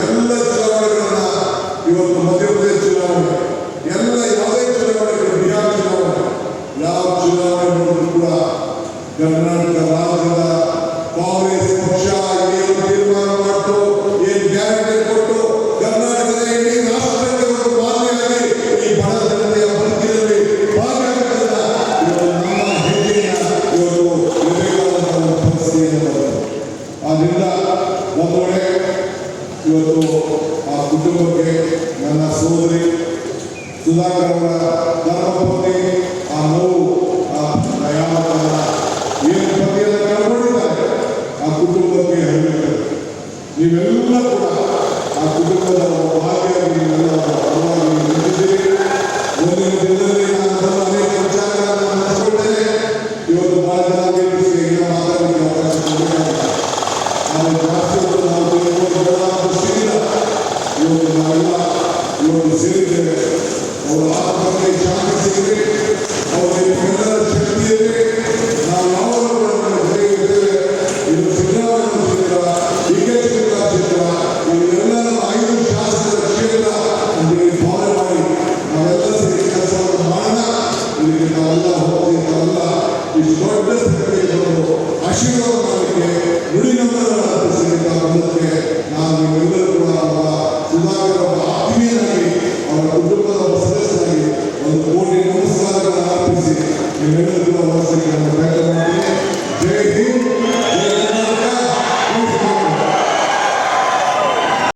ಎಲ್ಲ ಚುನಾವಣೆಗಳನ್ನ ಇವತ್ತು ಮಧ್ಯಪ್ರದೇಶ ಚುನಾವಣೆ ಎಲ್ಲ ಯಾವುದೇ ಚುನಾವಣೆಗಳು ಬಿಹಾರ ಚುನಾವಣೆ ಯಾವ ಚುನಾವಣೆ ನೋಡಿದ್ರು ಕೂಡ ಕರ್ನಾಟಕ ರಾಜ್ಯದ ಕಾಂಗ್ರೆಸ್ ಪಕ್ಷ ಏನು ತೀರ್ಮಾನ ಮಾಡಿತು, ಏನು ಗ್ಯಾರಂಟಿ ಕೊಟ್ಟು ಕರ್ನಾಟಕದ ಇಡೀ ರಾಷ್ಟ್ರಕ್ಕೆ ಒಂದು ಮಾದರಿಯಾಗಿ ಈ ಬಡ ಜನತೆಯ ಬದುಕಿನಲ್ಲಿ ಭಾಗಿಯಾಗುತ್ತಿಲ್ಲ. ಇವತ್ತು ನಮ್ಮ ಹೆಜ್ಜೆಯನ್ನ ಇವತ್ತು ಇರಬೇಕಾದಂತಹ ಪರಿಸ್ಥಿತಿಯನ್ನು ಬರ್ತದೆ. ಆದ್ರಿಂದ ಒಂದು ವೇಳೆ ಇವತ್ತು ಆ ಕುಟುಂಬಕ್ಕೆ ನನ್ನ ಸೋದರಿ ಸುಧಾಕರ್ ಅವರ ಧರ್ಮಪತ್ನಿ ಆ ನೋವು ಯಾವ ಏನು ಪತಿಯನ್ನು ಕಳ್ಕೊಂಡಿದ್ದಾರೆ ಆ ಕುಟುಂಬಕ್ಕೆ ಹೇಳಬೇಕು. ನೀವೆಲ್ಲ ಕೂಡ ಆ ಕುಟುಂಬದ ಭಾಗಿಯಾಗಿ ನೀವೆಲ್ಲ ಪರವಾಗಿ ನಿಂತಿದ್ದೀರಿ. ಮುಂದಿನ ದಿನದಲ್ಲಿ ನಾನು ಅನೇಕ ವಿಚಾರಗಳನ್ನು ಹಂಚಿಕೊಳ್ತೇನೆ. ಇವತ್ತು ಬಹಳ ಜನ ಮಾತಾಡಲಿಕ್ಕೆ ಅವಕಾಶ ಕೊಡಬೇಕಾಗಿದೆ. ಆದರೆ ಜಾಸ್ತಿ ಹೊತ್ತು ನಾವು ದೃಷ್ಟಿಯಿಂದ ಇವತ್ತು ನಾವೆಲ್ಲ ಇವತ್ತು ಸೇರಿದ್ದೇವೆ. ಅವರ ಆತ್ಮಕ್ಕೆ ಶಾಂತಿ ಸಿಗಲಿ, ಅವರಿಗೆ ಎಲ್ಲರ ಶಕ್ತಿ ಇರಲಿ. ನಾವು ಯಾವಾಗಲೂ ಜೊತೆಗಿದ್ದೇವೆ. ಇದು ಸಿದ್ದರಾಮಯ್ಯ ಕ್ಷೇತ್ರ, ಡಿ.ಕೆ. ಶಿವಕುಮಾರ್ ಕ್ಷೇತ್ರ, ಇವೆಲ್ಲ ನಮ್ಮ 5 ಶಾಸಕರ ಕ್ಷೇತ್ರ ಅಂತೇಳಿ ಭಾವನೆ ಮಾಡಿ ನಾವೆಲ್ಲ ಸೇರಿ ಕೆಲಸವನ್ನು ಮಾಡೋಣ. ಇದಕ್ಕೆ ನಾವೆಲ್ಲ ಹೋಗಿ ನಾವೆಲ್ಲ ಇಷ್ಟು ದೊಡ್ಡ ಸಂಖ್ಯೆಗೆ ಬಂದು ಆಶೀರ್ವಾದ ಮಾಡಲಿಕ್ಕೆ ನುಡಿನಂಬರನ್ನು ಅರ್ಪಿಸಬೇಕಾಗುವುದಕ್ಕೆ ನಾನು ನೀವೆಲ್ಲರೂ ಕೂಡ ಸುಧಾಕರ್ ಅವರ ಆತ್ಮೀಯನಾಗಿ ಅವರ ಕುಟುಂಬದ ಸದಸ್ಯರಾಗಿ 1 ಕೋಟಿ ನಮಸ್ಕಾರಗಳನ್ನು ಅರ್ಪಿಸಿ ನಿಮ್ಮೆಲ್ಲ